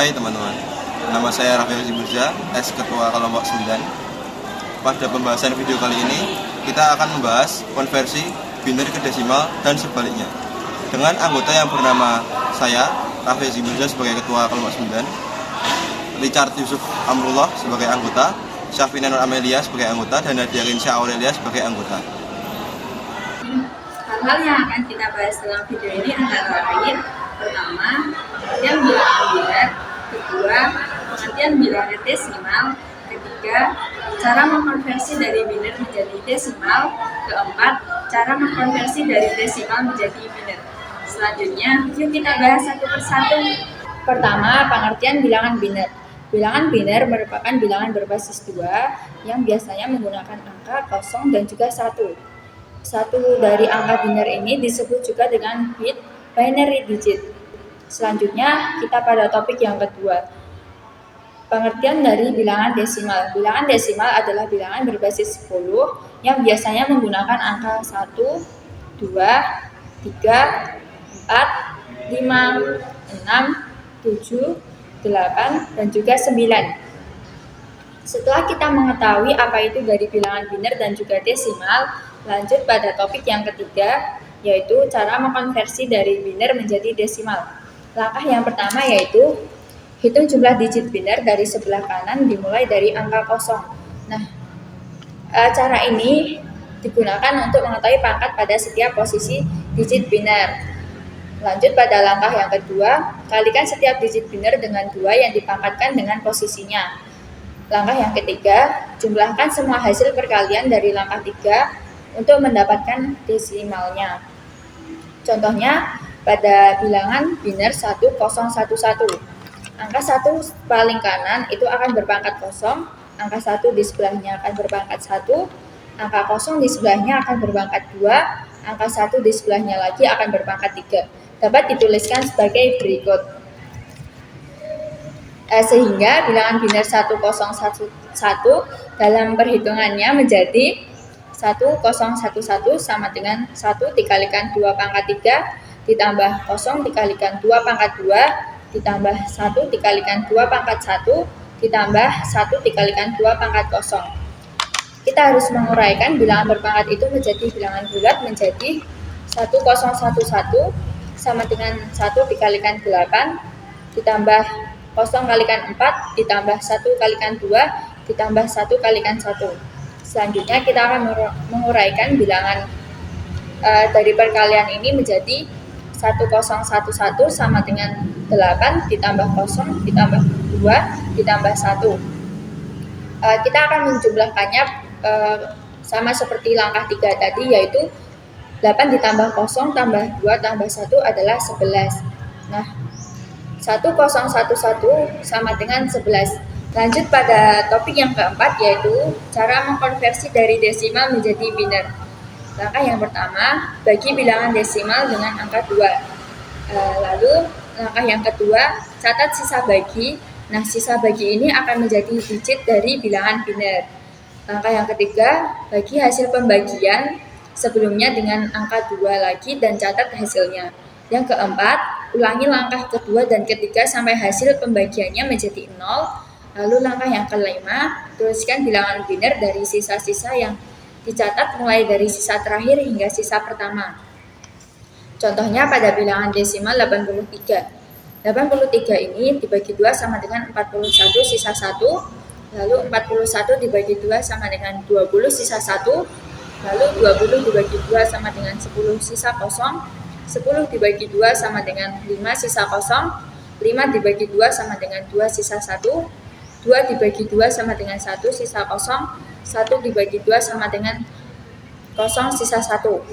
Hai teman-teman, nama saya Rafael Ziburza, Ketua Kelompok 9. Pada pembahasan video kali ini, kita akan membahas konversi biner ke desimal dan sebaliknya. Dengan anggota yang bernama saya, Rafael Ziburza sebagai Ketua Kelompok 9, Richard Yusuf Amrullah sebagai anggota, Syafina Nur Amelia sebagai anggota, dan Nadia Rinsya Aurelia sebagai anggota. Hal-hal yang akan kita bahas dalam video ini antara lain: pertama, pengertian bilangan biner; kedua, pengertian bilangan desimal; ketiga, cara mengkonversi dari biner menjadi desimal; keempat, cara mengkonversi dari desimal menjadi biner. Selanjutnya, yuk kita bahas satu persatu. Pertama, pengertian bilangan biner. Bilangan biner merupakan bilangan berbasis 2 yang biasanya menggunakan angka, kosong, dan juga 1. Satu dari angka biner ini disebut juga dengan bit binary digit. Selanjutnya, kita pada topik yang kedua. Pengertian dari bilangan desimal. Bilangan desimal adalah bilangan berbasis 10 yang biasanya menggunakan angka 1, 2, 3, 4, 5, 6, 7, 8, dan juga 9. Setelah kita mengetahui apa itu dari bilangan biner dan juga desimal, lanjut pada topik yang ketiga, yaitu cara mengkonversi dari biner menjadi desimal. Langkah yang pertama yaitu hitung jumlah digit biner dari sebelah kanan dimulai dari angka kosong. Nah, cara ini digunakan untuk mengetahui pangkat pada setiap posisi digit biner. Lanjut pada langkah yang kedua, kalikan setiap digit biner dengan 2 yang dipangkatkan dengan posisinya. Langkah yang ketiga, jumlahkan semua hasil perkalian dari langkah 3 untuk mendapatkan desimalnya. Contohnya, pada bilangan biner 1011. Angka 1 paling kanan itu akan berpangkat kosong, angka 1 di sebelahnya akan berpangkat 1, angka kosong di sebelahnya akan berpangkat 2, angka 1 di sebelahnya lagi akan berpangkat 3. Dapat dituliskan sebagai berikut. Sehingga bilangan biner 1011 dalam perhitungannya menjadi 1011 sama dengan 1 dikalikan 2 pangkat 3 ditambah 0 dikalikan 2 pangkat 2 ditambah 1 dikalikan 2 pangkat 1 ditambah 1 dikalikan 2 pangkat 0. Kita harus menguraikan bilangan berpangkat itu menjadi bilangan bulat menjadi 1011 sama dengan 1 dikalikan 8 ditambah 0 kalikan 4 ditambah 1 kalikan 2 ditambah 1 kalikan 1. Selanjutnya kita akan menguraikan bilangan dari perkalian ini menjadi 1011 sama dengan 8 ditambah 0 ditambah 2 ditambah 1. Kita akan menjumlahkannya sama seperti langkah 3 tadi, yaitu 8 ditambah 0 tambah 2 tambah 1 adalah 11. Nah, 1011 sama dengan 11. Lanjut pada topik yang keempat, yaitu cara mengkonversi dari desimal menjadi biner. Langkah yang pertama, bagi bilangan desimal dengan angka 2. Lalu langkah yang kedua, catat sisa bagi. Nah, sisa bagi ini akan menjadi digit dari bilangan biner. Langkah yang ketiga, bagi hasil pembagian sebelumnya dengan angka 2 lagi dan catat hasilnya. Yang keempat, ulangi langkah kedua dan ketiga sampai hasil pembagiannya menjadi 0. Lalu langkah yang kelima, tuliskan bilangan biner dari sisa-sisa yang dicatat mulai dari sisa terakhir hingga sisa pertama. Contohnya pada bilangan desimal 83. 83 ini dibagi 2 sama dengan 41 sisa 1. Lalu 41 dibagi 2 sama dengan 20 sisa 1. Lalu 20 dibagi 2 sama dengan 10 sisa kosong. 10 dibagi 2 sama dengan 5 sisa kosong, 5 dibagi 2 sama dengan 2 sisa 1, 2 dibagi 2 sama dengan 1 sisa kosong, 1 dibagi 2 sama dengan kosong sisa 1.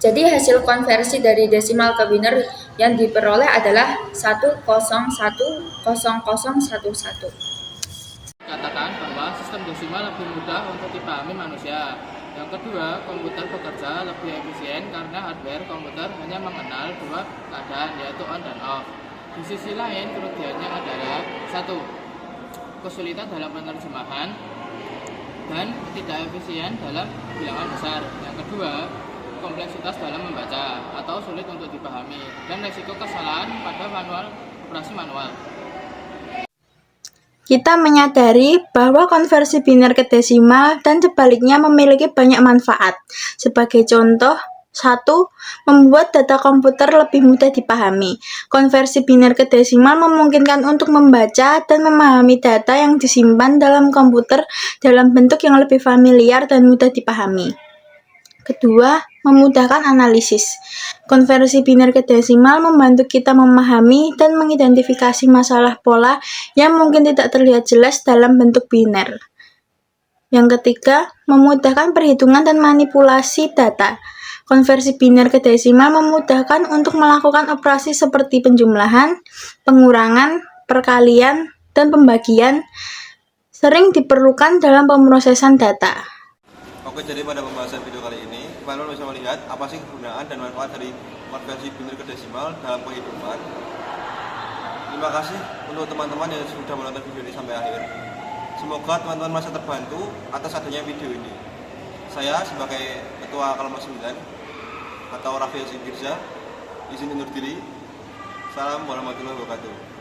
Jadi hasil konversi dari desimal ke biner yang diperoleh adalah 10100011. Katakan bahwa sistem desimal lebih mudah untuk dipahami manusia. Yang kedua, komputer bekerja lebih efisien karena hardware komputer hanya mengenal 2 keadaan, yaitu on dan off. Di sisi lain, kerugiannya adalah 1. Kesulitan dalam penerjemahan dan tidak efisien dalam bilangan besar. Yang kedua, kompleksitas dalam membaca atau sulit untuk dipahami dan risiko kesalahan pada operasi manual. kita menyadari bahwa konversi biner ke desimal dan sebaliknya memiliki banyak manfaat. Sebagai contoh, 1. Membuat data komputer lebih mudah dipahami. Konversi biner ke desimal memungkinkan untuk membaca dan memahami data yang disimpan dalam komputer dalam bentuk yang lebih familiar dan mudah dipahami. Kedua, memudahkan analisis. Konversi biner ke desimal membantu kita memahami dan mengidentifikasi masalah pola yang mungkin tidak terlihat jelas dalam bentuk biner. Yang ketiga, memudahkan perhitungan dan manipulasi data. Konversi biner ke desimal memudahkan untuk melakukan operasi seperti penjumlahan, pengurangan, perkalian, dan pembagian sering diperlukan dalam pemrosesan data. Oke, jadi pada pembahasan video kali ini, kalian bisa melihat apa sih kegunaan dan manfaat dari konversi biner ke desimal dalam kehidupan. Terima kasih untuk teman-teman yang sudah menonton video ini sampai akhir. Semoga teman-teman merasa terbantu atas adanya video ini. Saya sebagai Ketua Kelompok 9 atau Raffi Mirza, izin undur diri. Salam warahmatullahi wabarakatuh.